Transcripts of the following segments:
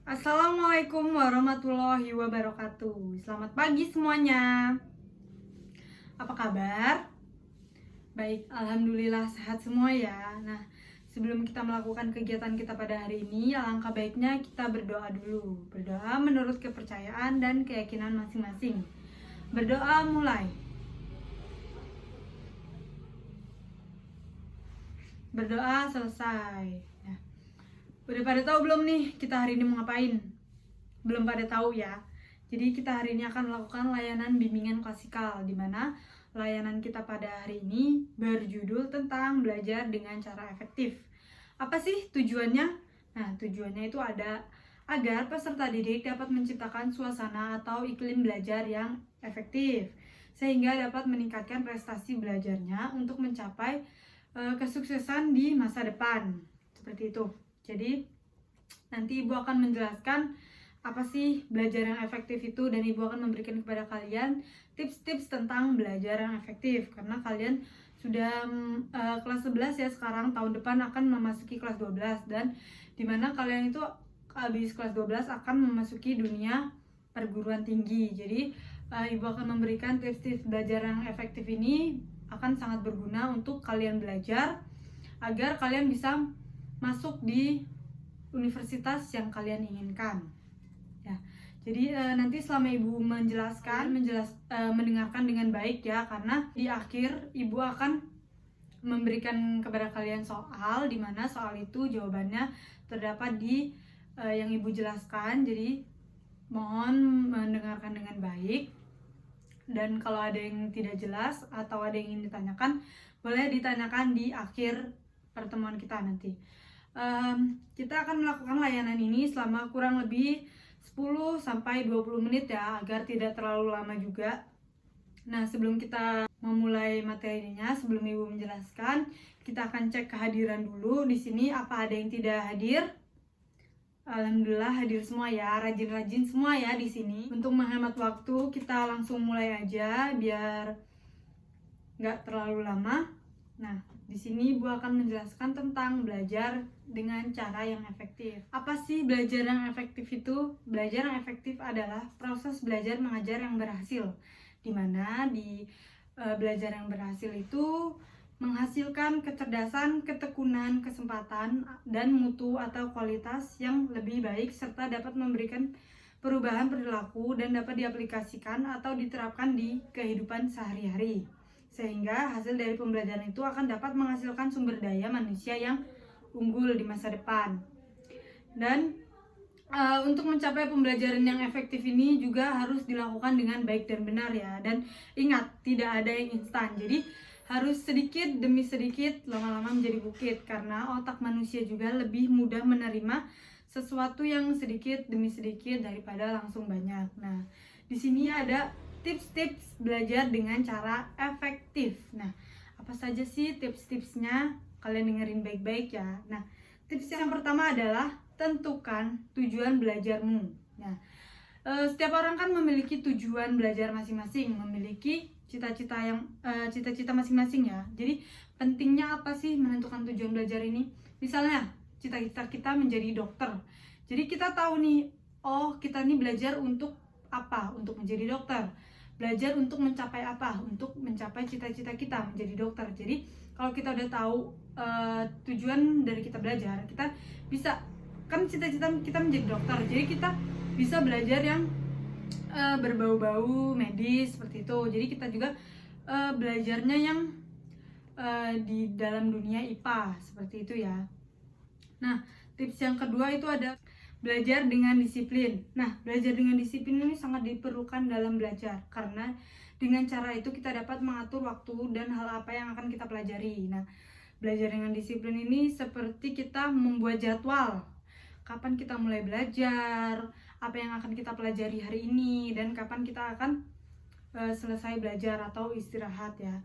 Assalamualaikum warahmatullahi wabarakatuh. Selamat pagi semuanya. Apa kabar? Baik, alhamdulillah sehat semua ya. Nah, sebelum kita melakukan kegiatan kita pada hari ini, alangkah baiknya kita berdoa dulu. Berdoa menurut kepercayaan dan keyakinan masing-masing. Berdoa mulai. Berdoa selesai. Ya. Udah pada tahu belum nih kita hari ini mau ngapain? Belum pada tahu ya. Jadi kita hari ini akan melakukan layanan bimbingan klasikal, di mana layanan kita pada hari ini berjudul tentang belajar dengan cara efektif. Apa sih tujuannya? Nah, tujuannya itu ada agar peserta didik dapat menciptakan suasana atau iklim belajar yang efektif, sehingga dapat meningkatkan prestasi belajarnya untuk mencapai kesuksesan di masa depan. Seperti itu. Jadi, nanti Ibu akan menjelaskan apa sih belajar yang efektif itu, dan Ibu akan memberikan kepada kalian tips-tips tentang belajar yang efektif, karena kalian sudah kelas 11 ya sekarang, tahun depan akan memasuki kelas 12, dan dimana kalian itu habis kelas 12 akan memasuki dunia perguruan tinggi. Jadi Ibu akan memberikan tips-tips belajar yang efektif ini akan sangat berguna untuk kalian belajar agar kalian bisa masuk di universitas yang kalian inginkan. Ya, jadi nanti selama Ibu mendengarkan dengan baik ya, karena di akhir Ibu akan memberikan kepada kalian soal, di mana soal itu jawabannya terdapat di yang Ibu jelaskan. Jadi mohon mendengarkan dengan baik, dan kalau ada yang tidak jelas atau ada yang ingin ditanyakan, boleh ditanyakan di akhir pertemuan kita nanti. Kita akan melakukan layanan ini selama kurang lebih 10-20 menit ya, agar tidak terlalu lama juga. Nah, sebelum kita memulai materinya, sebelum Ibu menjelaskan, kita akan cek kehadiran dulu. Di sini apa ada yang tidak hadir? Alhamdulillah hadir semua ya, rajin-rajin semua ya di sini. Untuk menghemat waktu, kita langsung mulai aja biar nggak terlalu lama. Nah, di sini Ibu akan menjelaskan tentang belajar dengan cara yang efektif. Apa sih belajar yang efektif itu? Belajar yang efektif adalah proses belajar mengajar yang berhasil, di mana belajar yang berhasil itu menghasilkan kecerdasan, ketekunan, kesempatan, dan mutu atau kualitas yang lebih baik, serta dapat memberikan perubahan perilaku dan dapat diaplikasikan atau diterapkan di kehidupan sehari-hari, sehingga hasil dari pembelajaran itu akan dapat menghasilkan sumber daya manusia yang unggul di masa depan. Dan untuk mencapai pembelajaran yang efektif ini juga harus dilakukan dengan baik dan benar ya. Dan ingat, tidak ada yang instan. Jadi harus sedikit demi sedikit, lama-lama menjadi bukit, karena otak manusia juga lebih mudah menerima sesuatu yang sedikit demi sedikit daripada langsung banyak. Nah, di sini ada tips-tips belajar dengan cara efektif. Nah, apa saja sih tips-tipsnya? Kalian dengerin baik-baik ya. Nah, tips yang pertama adalah tentukan tujuan belajarmu. Nah, setiap orang kan memiliki tujuan belajar masing-masing, memiliki cita-cita masing-masing ya. Jadi pentingnya apa sih menentukan tujuan belajar ini? Misalnya cita-cita kita menjadi dokter. Jadi kita tahu nih, oh kita nih belajar untuk apa? Untuk menjadi dokter. Belajar untuk mencapai apa? Untuk mencapai cita-cita kita menjadi dokter. Jadi kalau kita udah tahu tujuan dari kita belajar, kita bisa, kan cita-cita kita menjadi dokter, jadi kita bisa belajar yang berbau-bau medis seperti itu. Jadi kita juga belajarnya yang di dalam dunia IPA seperti itu ya. Nah, tips yang kedua itu ada belajar dengan disiplin. Nah, belajar dengan disiplin ini sangat diperlukan dalam belajar, karena dengan cara itu kita dapat mengatur waktu dan hal apa yang akan kita pelajari. Nah, belajar dengan disiplin ini seperti kita membuat jadwal. Kapan kita mulai belajar, apa yang akan kita pelajari hari ini, dan kapan kita akan selesai belajar atau istirahat ya.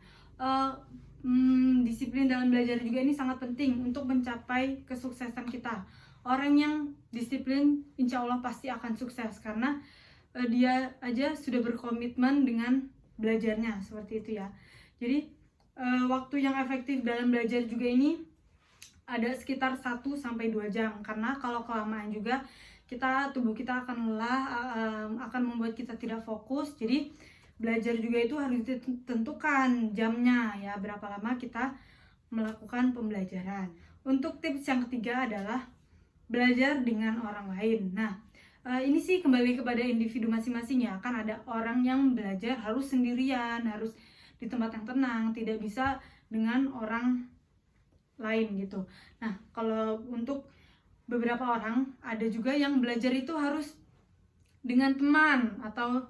Disiplin dalam belajar juga ini sangat penting untuk mencapai kesuksesan kita. Orang yang disiplin insya Allah pasti akan sukses, karena dia aja sudah berkomitmen dengan belajarnya seperti itu ya. Jadi waktu yang efektif dalam belajar juga ini ada sekitar 1-2 jam, karena kalau kelamaan juga tubuh kita akan lelah, akan membuat kita tidak fokus. Jadi belajar juga itu harus ditentukan jamnya ya, berapa lama kita melakukan pembelajaran. Untuk tips yang ketiga adalah belajar dengan orang lain. Nah, ini sih kembali kepada individu masing-masing ya. Kan ada orang yang belajar harus sendirian, harus di tempat yang tenang, tidak bisa dengan orang lain gitu. Nah, kalau untuk beberapa orang ada juga yang belajar itu harus dengan teman atau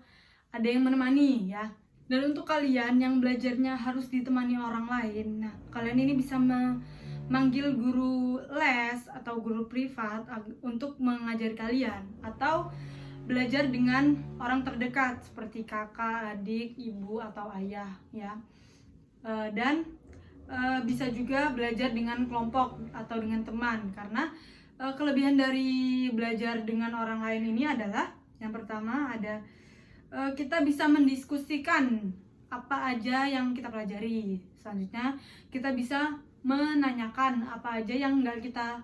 ada yang menemani ya. Dan untuk kalian yang belajarnya harus ditemani orang lain, nah kalian ini bisa memanggil guru les atau guru privat untuk mengajari kalian, atau belajar dengan orang terdekat seperti kakak, adik, ibu, atau ayah ya. Dan bisa juga belajar dengan kelompok atau dengan teman, karena kelebihan dari belajar dengan orang lain ini adalah yang pertama ada kita bisa mendiskusikan apa aja yang kita pelajari. Selanjutnya kita bisa menanyakan apa aja yang nggak kita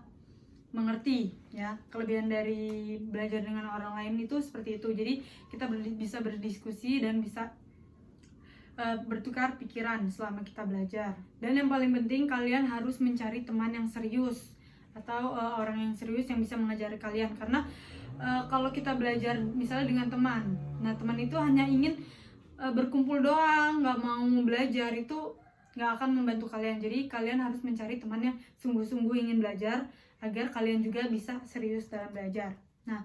mengerti ya. Kelebihan dari belajar dengan orang lain itu seperti itu. Jadi kita bisa berdiskusi dan bisa bertukar pikiran selama kita belajar. Dan yang paling penting, kalian harus mencari teman yang serius atau orang yang serius yang bisa mengajari kalian. Karena kalau kita belajar misalnya dengan teman, nah teman itu hanya ingin berkumpul doang, nggak mau belajar, itu nggak akan membantu kalian. Jadi kalian harus mencari teman yang sungguh-sungguh ingin belajar agar kalian juga bisa serius dalam belajar. Nah,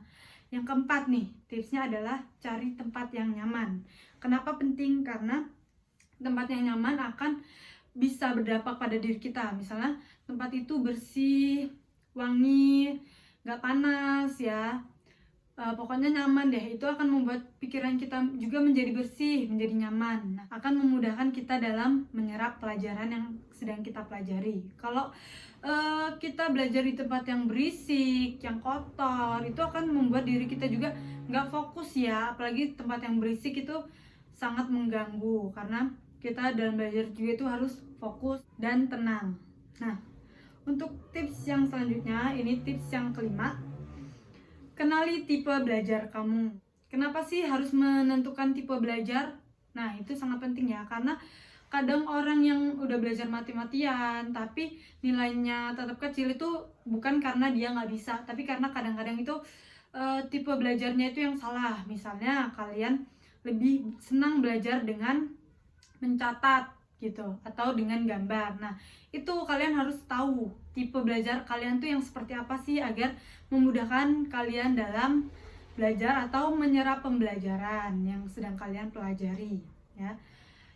yang keempat nih, tipsnya adalah cari tempat yang nyaman. Kenapa penting? Karena tempat yang nyaman akan bisa berdampak pada diri kita. Misalnya tempat itu bersih, wangi, nggak panas ya, pokoknya nyaman deh. Itu akan membuat pikiran kita juga menjadi bersih, menjadi nyaman. Nah, akan memudahkan kita dalam menyerap pelajaran yang sedang kita pelajari. Kalau kita belajar di tempat yang berisik, yang kotor, itu akan membuat diri kita juga nggak fokus ya. Apalagi tempat yang berisik itu sangat mengganggu, karena kita dalam belajar juga itu harus fokus dan tenang. Nah, untuk tips yang selanjutnya, ini tips yang kelima, kenali tipe belajar kamu. Kenapa sih harus menentukan tipe belajar? Nah, itu sangat penting ya, karena kadang orang yang udah belajar mati-matian tapi nilainya tetap kecil itu bukan karena dia nggak bisa, tapi karena kadang-kadang itu tipe belajarnya itu yang salah. Misalnya kalian lebih senang belajar dengan mencatat gitu atau dengan gambar. Nah, itu kalian harus tahu tipe belajar kalian tuh yang seperti apa sih, agar memudahkan kalian dalam belajar atau menyerap pembelajaran yang sedang kalian pelajari ya.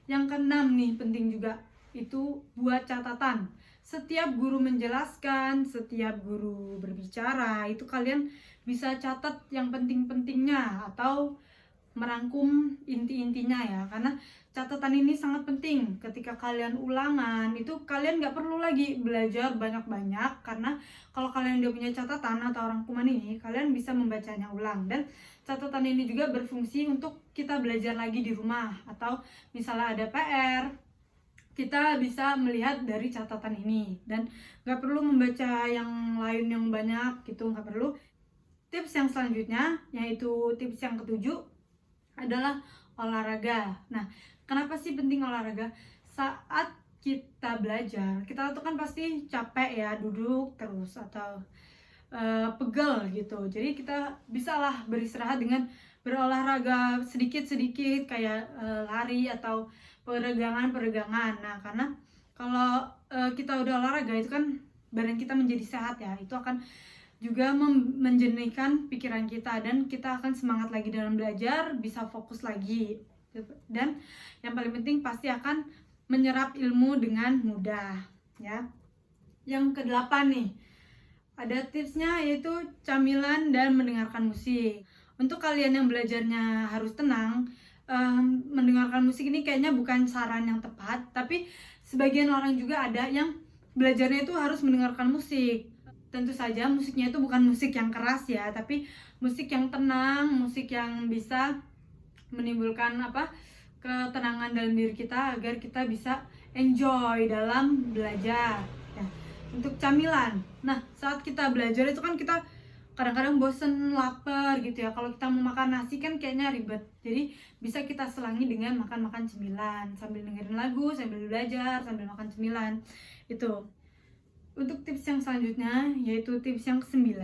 Yang keenam nih, penting juga, itu buat catatan. Setiap guru menjelaskan, setiap guru berbicara, itu kalian bisa catat yang penting-pentingnya atau merangkum inti-intinya ya. Karena catatan ini sangat penting. Ketika kalian ulangan, itu kalian nggak perlu lagi belajar banyak-banyak, karena kalau kalian udah punya catatan atau rangkuman ini, kalian bisa membacanya ulang. Dan catatan ini juga berfungsi untuk kita belajar lagi di rumah, atau misalnya ada PR, kita bisa melihat dari catatan ini dan nggak perlu membaca yang lain yang banyak gitu, nggak perlu. Tips yang selanjutnya, yaitu tips yang ketujuh, adalah olahraga. Nah, kenapa sih penting olahraga? Saat kita belajar, kita tuh kan pasti capek ya, duduk terus atau pegel gitu. Jadi kita bisalah beristirahat dengan berolahraga sedikit-sedikit, kayak lari atau peregangan-peregangan. Nah, karena kalau kita udah olahraga itu kan badan kita menjadi sehat ya. Itu akan juga menjernihkan pikiran kita dan kita akan semangat lagi dalam belajar, bisa fokus lagi. Dan yang paling penting pasti akan menyerap ilmu dengan mudah ya. Yang kedelapan nih, ada tipsnya, yaitu camilan dan mendengarkan musik. Untuk kalian yang belajarnya harus tenang, mendengarkan musik ini kayaknya bukan saran yang tepat, tapi sebagian orang juga ada yang belajarnya itu harus mendengarkan musik. Tentu saja musiknya itu bukan musik yang keras ya, tapi musik yang tenang, musik yang bisa menimbulkan ketenangan dalam diri kita, agar kita bisa enjoy dalam belajar. Untuk camilan, nah saat kita belajar itu kan kita kadang-kadang bosen, lapar gitu ya. Kalau kita mau makan nasi kan kayaknya ribet. Jadi bisa kita selangi dengan makan-makan cemilan sambil dengerin lagu, sambil belajar, sambil makan cemilan. Itu. Untuk tips yang selanjutnya yaitu tips yang ke-9,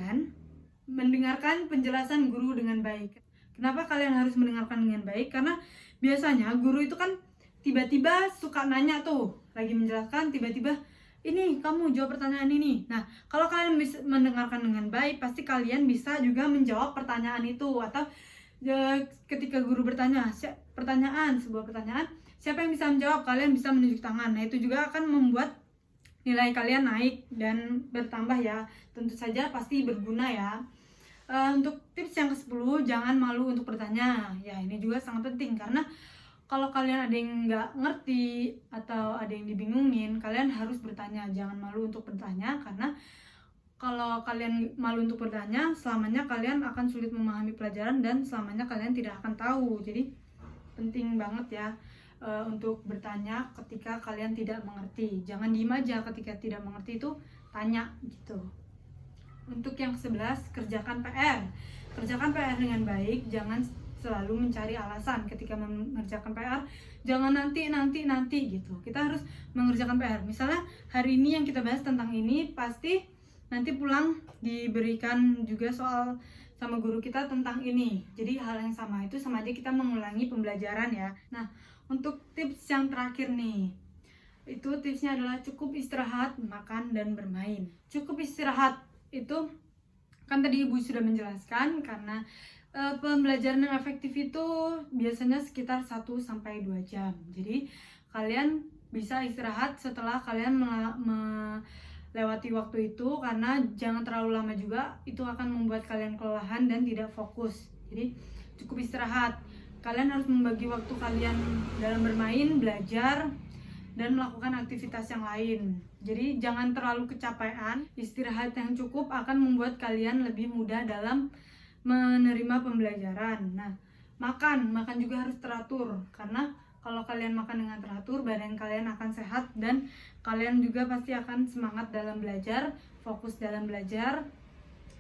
mendengarkan penjelasan guru dengan baik. Kenapa kalian harus mendengarkan dengan baik? Karena biasanya guru itu kan tiba-tiba suka nanya tuh, lagi menjelaskan tiba-tiba, ini kamu jawab pertanyaan ini. Nah, kalau kalian bisa mendengarkan dengan baik, pasti kalian bisa juga menjawab pertanyaan itu. Atau ketika guru bertanya sebuah pertanyaan, siapa yang bisa menjawab, kalian bisa menunjuk tangan. Nah, itu juga akan membuat nilai kalian naik dan bertambah ya. Tentu saja pasti berguna ya. Untuk tips yang ke-10, jangan malu untuk bertanya. Ya, ini juga sangat penting karena kalau kalian ada yang nggak ngerti atau ada yang dibingungin, kalian harus bertanya. Jangan malu untuk bertanya, karena kalau kalian malu untuk bertanya, selamanya kalian akan sulit memahami pelajaran dan selamanya kalian tidak akan tahu. Jadi penting banget ya untuk bertanya ketika kalian tidak mengerti. Jangan diem aja ketika tidak mengerti, itu tanya gitu. Untuk yang ke-11, kerjakan PR. Kerjakan PR dengan baik, jangan selalu mencari alasan ketika mengerjakan PR. Jangan nanti gitu. Kita harus mengerjakan PR. Misalnya hari ini yang kita bahas tentang ini, pasti nanti pulang diberikan juga soal sama guru kita tentang ini. Jadi hal yang sama, itu sama aja kita mengulangi pembelajaran ya. Nah, untuk tips yang terakhir nih, itu tipsnya adalah cukup istirahat, makan, dan bermain. Cukup istirahat itu kan tadi ibu sudah menjelaskan, karena pembelajaran yang efektif itu biasanya sekitar 1-2 jam. Jadi kalian bisa istirahat setelah kalian melewati waktu itu, karena jangan terlalu lama juga, itu akan membuat kalian kelelahan dan tidak fokus. Jadi cukup istirahat. Kalian harus membagi waktu kalian dalam bermain, belajar, dan melakukan aktivitas yang lain. Jadi jangan terlalu kecapean. Istirahat yang cukup akan membuat kalian lebih mudah dalam menerima pembelajaran. Nah, makan juga harus teratur, karena kalau kalian makan dengan teratur, badan kalian akan sehat dan kalian juga pasti akan semangat dalam belajar, fokus dalam belajar.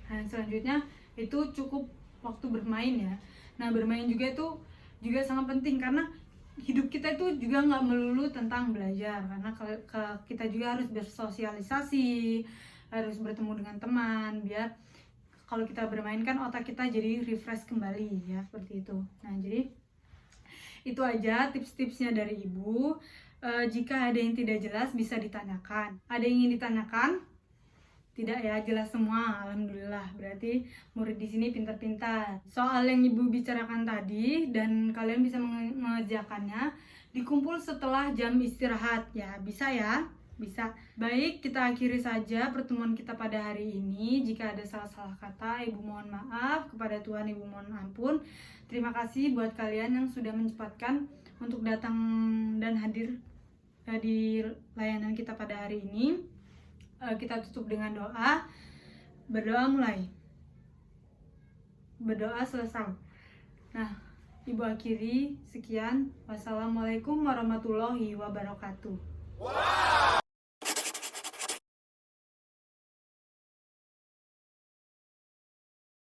Nah, selanjutnya itu cukup waktu bermain ya. Nah, bermain juga itu juga sangat penting, karena hidup kita itu juga nggak melulu tentang belajar, karena kita juga harus bersosialisasi, harus bertemu dengan teman, biar kalau kita bermain kan otak kita jadi refresh kembali ya, seperti itu. Nah, jadi itu aja tips-tipsnya dari ibu. Jika ada yang tidak jelas bisa ditanyakan. Ada yang ingin ditanyakan? Tidak ya, jelas semua. Alhamdulillah, berarti murid di sini pintar-pintar. Soal yang ibu bicarakan tadi dan kalian bisa mengerjakannya, dikumpul setelah jam istirahat ya, bisa ya. Bisa. Baik, kita akhiri saja pertemuan kita pada hari ini. Jika ada salah-salah kata, ibu mohon maaf. Kepada Tuhan, ibu mohon ampun. Terima kasih buat kalian yang sudah menyempatkan untuk datang dan hadir di layanan kita pada hari ini. Kita tutup dengan doa. Berdoa mulai. Berdoa selesai. Nah, ibu akhiri. Sekian. Wassalamualaikum warahmatullahi wabarakatuh.